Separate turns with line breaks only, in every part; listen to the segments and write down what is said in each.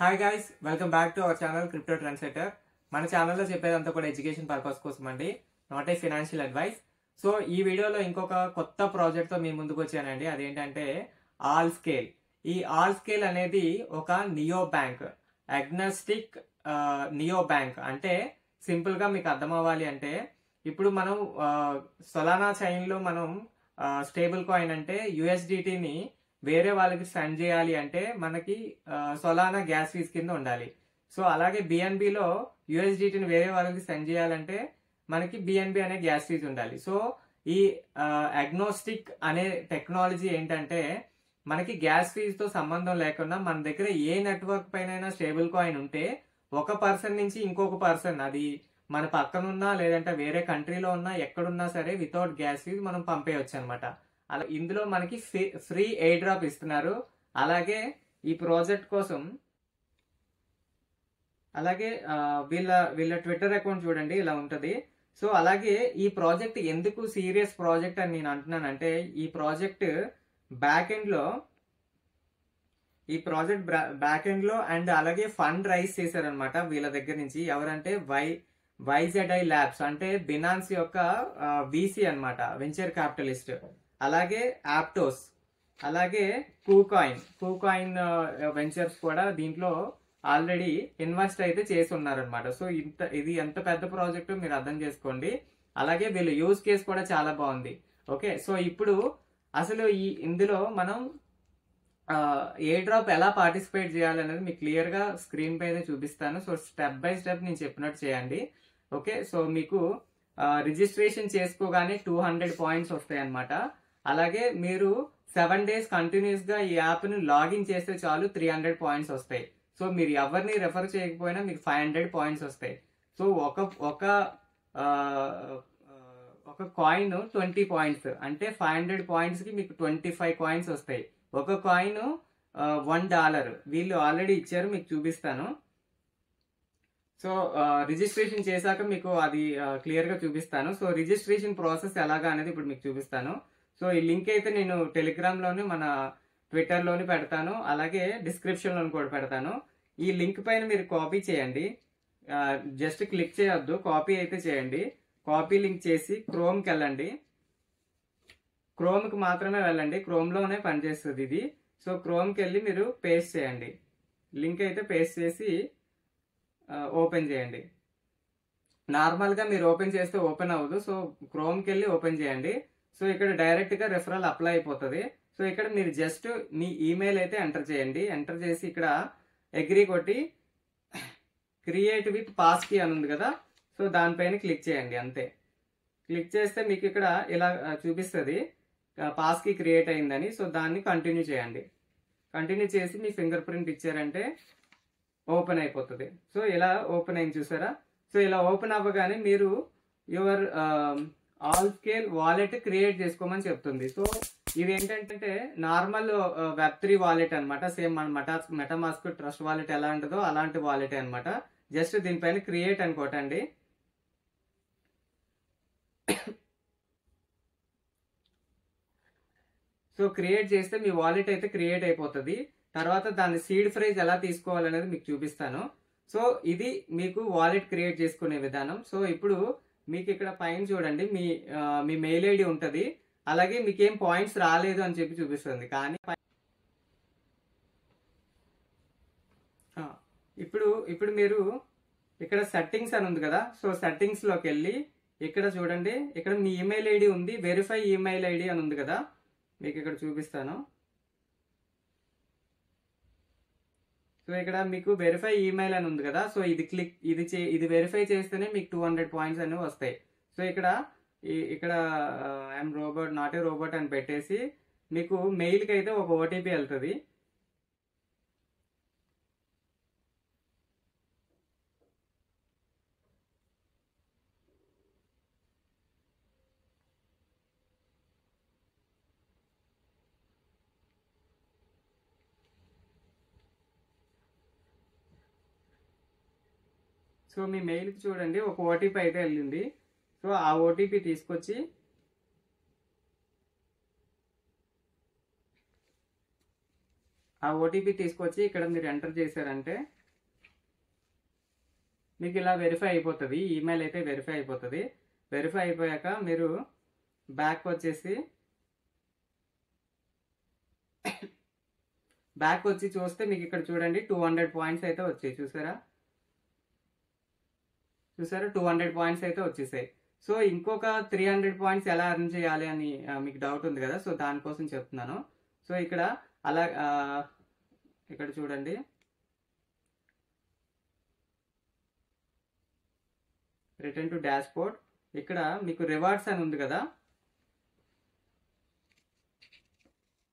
Hi guys, welcome back to our channel crypto trendsetter. మన ఛానల్లో చెప్పేదంతా కూడా ఎడ్యుకేషన్ పర్పస్ కోసం అండి, not a financial advice. So ఈ వీడియోలో ఇంకొక కొత్త ప్రాజెక్ట్తో మీ ముందుకు వచ్చానండి. అదేంటంటే ఆల్ స్కేల్. ఈ ఆల్ స్కేల్ అనేది ఒక neo bank, agnostic neo bank. అంటే సింపుల్గా మీకు అర్థం అవ్వాలి అంటే, ఇప్పుడు మనం సొలానా చైన్లో మనం స్టేబుల్ కాయిన్ అంటే యుఎస్డిటీని వేరే వాళ్ళకి సెండ్ చేయాలి అంటే మనకి సొలానా గ్యాస్ ఫీజ్ కింద ఉండాలి. సో అలాగే బిఎన్బిలో యుఎస్డిటీని వేరే వాళ్ళకి సెండ్ చేయాలంటే మనకి బిఎన్బి అనే గ్యాస్ ఫీజ్ ఉండాలి. సో ఈ అగ్నోస్టిక్ అనే టెక్నాలజీ ఏంటంటే మనకి గ్యాస్ ఫీజ్తో సంబంధం లేకుండా మన దగ్గర ఏ నెట్వర్క్ పైన స్టేబుల్ కాయిన్ ఉంటే ఒక పర్సన్ నుంచి ఇంకొక పర్సన్, అది మన పక్కనున్నా లేదంటే వేరే కంట్రీలో ఉన్నా ఎక్కడున్నా సరే వితౌట్ గ్యాస్ ఫీజ్ మనం పంపేయచ్చు అనమాట. అలా ఇందులో మనకి ఫ్రీ ఎయిర్ డ్రాప్ ఇస్తున్నారు. అలాగే ఈ ప్రాజెక్ట్ కోసం అలాగే వీళ్ళ ట్విట్టర్ అకౌంట్ చూడండి, ఇలా ఉంటుంది. సో అలాగే ఈ ప్రాజెక్ట్ ఎందుకు సీరియస్ ప్రాజెక్ట్ అని నేను అంటున్నానంటే, ఈ ప్రాజెక్ట్ బ్యాక్ ఎండ్ లో అండ్ అలాగే ఫండ్ రైజ్ చేశారనమాట వీళ్ళ దగ్గర నుంచి. ఎవరంటే వైజెడ్ఐ ల్యాబ్స్, అంటే బినాన్స్ యొక్క వీసీ అనమాట, వెంచర్ క్యాపిటలిస్ట్. అలాగే యాప్టోస్, అలాగే కూకాయిన్ వెంచర్స్ కూడా దీంట్లో ఆల్రెడీ ఇన్వెస్ట్ అయితే చేసి ఉన్నారనమాట. సో ఇది ఎంత పెద్ద ప్రాజెక్ట్ మీరు అర్థం చేసుకోండి. అలాగే వీళ్ళ యూజ్ కేస్ కూడా చాలా బాగుంది. ఓకే, సో ఇప్పుడు అసలు ఇందులో మనం ఎయిర్ డ్రాప్ ఎలా పార్టిసిపేట్ చేయాలనేది మీకు క్లియర్ గా స్క్రీన్ పైన చూపిస్తాను. సో స్టెప్ బై స్టెప్ నేను చెప్పినట్టు చేయండి. ఓకే, సో మీకు రిజిస్ట్రేషన్ చేసుకోగానే 200 పాయింట్స్ వస్తాయి అనమాట. అలాగే మీరు 7 days కంటిన్యూస్ గా ఈ యాప్ ను లాగిన్ చేస్తే చాలు 300 పాయింట్స్ వస్తాయి. సో మీరు ఎవరిని రెఫర్ చేయకపోయినా మీకు 500 పాయింట్స్ వస్తాయి. సో ఒక కాయిన్ 20 పాయింట్స్ అంటే 500 పాయింట్స్ కి మీకు 25 కాయిన్స్ వస్తాయి. ఒక కాయిన్ $1 వీళ్ళు ఆల్రెడీ ఇచ్చారు, మీకు చూపిస్తాను. సో రిజిస్ట్రేషన్ చేశాక మీకు అది క్లియర్ గా చూపిస్తాను. సో రిజిస్ట్రేషన్ ప్రాసెస్ ఎలాగా అనేది ఇప్పుడు మీకు చూపిస్తాను. సో ఈ లింక్ అయితే నేను టెలిగ్రామ్ లోని మన ట్విట్టర్ లోని పెడతాను, అలాగే డిస్క్రిప్షన్ లోని కూడా పెడతాను. ఈ లింక్ పైన మీరు కాపీ చేయండి, జస్ట్ క్లిక్ చేయొద్దు, కాపీ అయితే చేయండి. కాపీ లింక్ చేసి క్రోమ్కి వెళ్ళండి, క్రోమ్కి మాత్రమే వెళ్ళండి, క్రోమ్లోనే పనిచేస్తుంది ఇది. సో క్రోమ్కి వెళ్ళి మీరు పేస్ట్ చేయండి, లింక్ అయితే పేస్ట్ చేసి ఓపెన్ చేయండి. నార్మల్గా మీరు ఓపెన్ చేస్తే ఓపెన్ అవ్వదు, సో క్రోమ్కి వెళ్ళి ఓపెన్ చేయండి. సో ఇక్కడ డైరెక్ట్గా రెఫరల్ అప్లై అయిపోతుంది. సో ఇక్కడ మీరు జస్ట్ మీ ఈమెయిల్ అయితే ఎంటర్ చేయండి. ఎంటర్ చేసి ఇక్కడ అగ్రీ కొట్టి క్రియేట్ విత్ పాస్ కీ అని ఉంది కదా, సో దానిపైన క్లిక్ చేయండి. అంతే, క్లిక్ చేస్తే మీకు ఇక్కడ ఇలా చూపిస్తుంది పాస్ కీ క్రియేట్ అయిందని. సో దాన్ని కంటిన్యూ చేయండి. కంటిన్యూ చేసి మీ ఫింగర్ ప్రింట్ ఇచ్చారంటే ఓపెన్ అయిపోతుంది. సో ఇలా ఓపెన్ అయింది చూసారా. సో ఇలా ఓపెన్ అవ్వగానే మీరు your all scale wallet create చేసుకోమని చెప్తుంది. సో ఇది ఏంటంటే నార్మల్ Web3 వాలెట్ అనమాట. సేమ్ మన మెటామాస్క్ ట్రస్ట్ వాలెట్ ఎలా ఉంటుందో అలాంటి వాలెట్ అనమాట. జస్ట్ దీనిపైన క్రియేట్ అని కొట్టండి. సో క్రియేట్ చేస్తే మీ వాలెట్ అయితే క్రియేట్ అయిపోతుంది. తర్వాత దాని సీడ్ ప్రైజ్ ఎలా తీసుకోవాలనేది మీకు చూపిస్తాను. సో ఇది మీకు వాలెట్ క్రియేట్ చేసుకునే విధానం. సో ఇప్పుడు మీకు ఇక్కడ పైన చూడండి మీ మెయిల్ ఐడి ఉంటుంది. అలాగే మీకేం పాయింట్స్ రాలేదు అని చెప్పి చూపిస్తుంది. కానీ ఇప్పుడు మీరు ఇక్కడ సెట్టింగ్స్ అని ఉంది కదా, సో సెట్టింగ్స్ లోకి వెళ్ళి ఇక్కడ చూడండి, ఇక్కడ మీ ఈమెయిల్ ఐడి ఉంది, వెరిఫై ఈమెయిల్ ఐడి అని ఉంది కదా, మీకు ఇక్కడ చూపిస్తాను. సో ఇక్కడ మీకు వెరిఫై ఈమెయిల్ అని ఉంది కదా, సో ఇది వెరిఫై చేస్తేనే మీకు 200 పాయింట్స్ అనేవి వస్తాయి. సో ఇక్కడ I'm robot not a robot అని పెట్టేసి మీకు మెయిల్కి అయితే ఒక ఓటీపీ వెళ్తుంది. సో మీ మెయిల్కి చూడండి ఒక ఓటీపీ అయితే వెళ్ళింది. సో ఆ ఓటీపీ తీసుకొచ్చి ఆ ఓటీపీ తీసుకొచ్చి ఇక్కడ మీరు ఎంటర్ చేశారంటే మీకు ఇలా వెరిఫై అయిపోతుంది. ఈమెయిల్ అయితే వెరిఫై అయిపోతుంది. వెరిఫై అయిపోయాక మీరు బ్యాక్ వచ్చి చూస్తే మీకు ఇక్కడ చూడండి 200 పాయింట్స్ అయితే వచ్చాయి. చూసారా 200 పాయింట్స్ అయితే వచ్చేసాయి. సో ఇంకొక 300 పాయింట్స్ ఎలా ఎర్న్ చేయాలి అని మీకు డౌట్ ఉంది కదా, సో దానికోసం చెప్తున్నాను. సో ఇక్కడ అలా ఇక్కడ చూడండి, రిటర్న్ టు డాష్బోర్డ్, ఇక్కడ మీకు రివార్డ్స్ అని ఉంది కదా.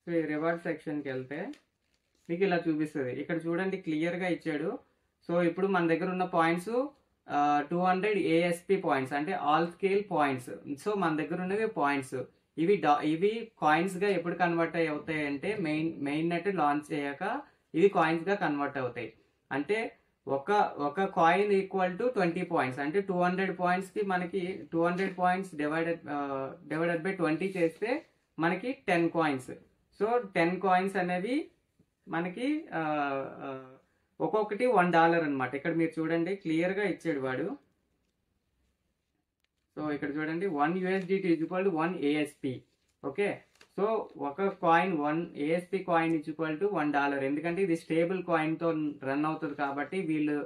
సో ఈ రివార్డ్ సెక్షన్కి వెళ్తే మీకు ఇలా చూపిస్తుంది. ఇక్కడ చూడండి క్లియర్గా ఇచ్చాడు. సో ఇప్పుడు మన దగ్గర ఉన్న పాయింట్స్ 200 ASP పాయింట్స్ అంటే ఆల్ స్కేల్ పాయింట్స్. సో మన దగ్గర ఉన్నవి పాయింట్స్. ఇవి కాయిన్స్ గా ఎప్పుడు కన్వర్ట్ అవుతాయి అంటే మెయిన్ నెట్ లాంచ్ అయ్యాక ఇవి కాయిన్స్ గా కన్వర్ట్ అవుతాయి. అంటే ఒక కాయిన్ ఈక్వల్ టు 20 పాయింట్స్. అంటే 200 పాయింట్స్ కి మనకి 200 పాయింట్స్ డివైడెడ్ బై 20 చేస్తే మనకి 10 కాయిన్స్. సో 10 కాయిన్స్ అనేవి మనకి ఒక్కొక్కటి $1 అనమాట. ఇక్కడ మీరు చూడండి క్లియర్ గా ఇచ్చాడు వాడు. సో ఇక్కడ చూడండి 1 USDT equal to 1 ASP. Okay, so ఒక coin 1 ASP coin equal to $1. ఎందుకంటే ఇది స్టేబుల్ కాయిన్ తో రన్ అవుతుంది కాబట్టి వీళ్ళు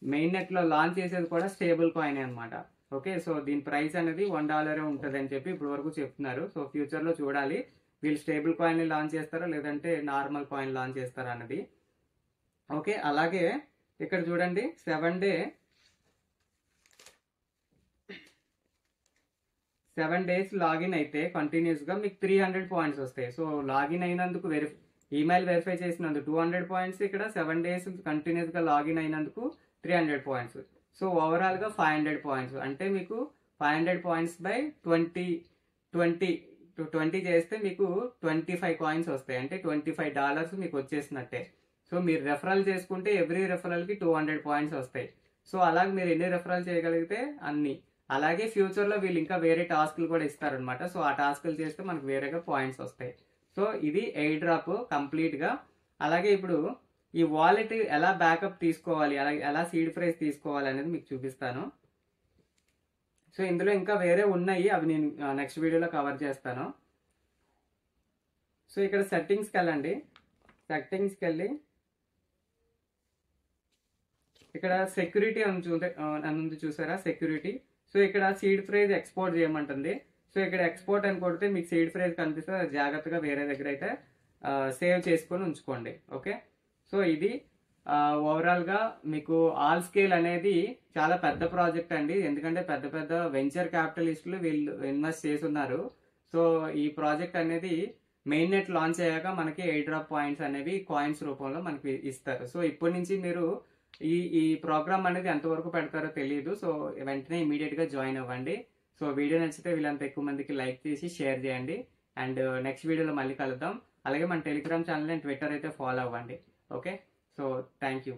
మెయిన్ నెట్ లో లాంచ్ చేసేది కూడా స్టేబుల్ కాయిన్ అనమాట. ఓకే, సో దీని ప్రైస్ అనేది $1 ఉంటుంది అని చెప్పి ఇప్పుడు వరకు చెప్తున్నారు. సో ఫ్యూచర్ లో చూడాలి వీళ్ళు స్టేబుల్ కాయిన్ ని లాంచ్ చేస్తారా లేదంటే నార్మల్ కాయిన్ లాంచ్ చేస్తారా అన్నది. ఓకే, అలాగే ఇక్కడ చూడండి 7 డేస్ లాగిన్ అయితే కంటిన్యూస్ గా మీకు 300 పాయింట్స్ వస్తాయి. సో లాగిన్ అయినందుకు ఈమెయిల్ వెరిఫై చేసినందుకు 200 పాయింట్స్, ఇక్కడ 7 డేస్ కంటిన్యూస్ గా లాగిన్ అయినందుకు 300 పాయింట్స్. సో ఓవరాల్ గా 500 పాయింట్స్. అంటే మీకు 500 పాయింట్స్ బై 20 చేస్తే మీకు 25 కాయిన్స్ వస్తాయి. అంటే $25 మీకు వచ్చేసినట్టే. సో మీరు రెఫరల్ చేసుకుంటే ఎవ్రీ రెఫరల్ కి 200 పాయింట్స్ వస్తాయి. సో అలాగే మీరు ఎన్ని రెఫరల్ చేయగలిగితే అన్ని. అలాగే ఫ్యూచర్ లో వీళ్ళు ఇంకా వేరే టాస్క్లు కూడా ఇస్తారనమాట. సో ఆ టాస్క్లు చేస్తే మనకు వేరేగా పాయింట్స్ వస్తాయి. సో ఇది ఎయిర్ డ్రాప్ కంప్లీట్ గా. అలాగే ఇప్పుడు ఈ వాలెట్ ఎలా బ్యాకప్ తీసుకోవాలి, అలాగే ఎలా సీడ్ ప్రైస్ తీసుకోవాలి అనేది మీకు చూపిస్తాను. సో ఇందులో ఇంకా వేరే ఉన్నాయి, అవి నేను నెక్స్ట్ వీడియోలో కవర్ చేస్తాను. సో ఇక్కడ సెట్టింగ్స్కి వెళ్ళండి. సెట్టింగ్స్కి వెళ్ళి ఇక్కడ సెక్యూరిటీ అని చూసారా, సెక్యూరిటీ. సో ఇక్కడ సీడ్ ఫ్రేజ్ ఎక్స్పోర్ట్ చేయమంటుంది. సో ఇక్కడ ఎక్స్పోర్ట్ అని కొడితే మీకు సీడ్ ఫ్రేజ్ కనిపిస్తే జాగ్రత్తగా వేరే దగ్గర అయితే సేవ్ చేసుకొని ఉంచుకోండి. ఓకే, సో ఇది ఓవరాల్ గా మీకు ఆల్ స్కేల్ అనేది చాలా పెద్ద ప్రాజెక్ట్ అండి. ఎందుకంటే పెద్ద పెద్ద వెంచర్ క్యాపిటలిస్టులు వీళ్ళు ఇన్వెస్ట్ చేస్తున్నారు. సో ఈ ప్రాజెక్ట్ అనేది మెయిన్ నెట్ లాంచ్ అయ్యాక మనకి ఎయిర్ డ్రాప్ పాయింట్స్ అనేవి కాయిన్స్ రూపంలో మనకి ఇస్తారు. సో ఇప్పటి నుంచి మీరు ఈ ప్రోగ్రామ్ అనేది ఎంతవరకు పెడతారో తెలియదు. సో వెంటనే ఇమీడియట్ గా జాయిన్ అవ్వండి. సో వీడియో నచ్చితే వీళ్ళంత ఎక్కువ మందికి లైక్ చేసి షేర్ చేయండి. అండ్ నెక్స్ట్ వీడియోలో మళ్ళీ కలుద్దాం. అలాగే మన టెలిగ్రామ్ ఛానల్ అండ్ ట్విట్టర్ అయితే ఫాలో అవ్వండి. Okay, so thank you.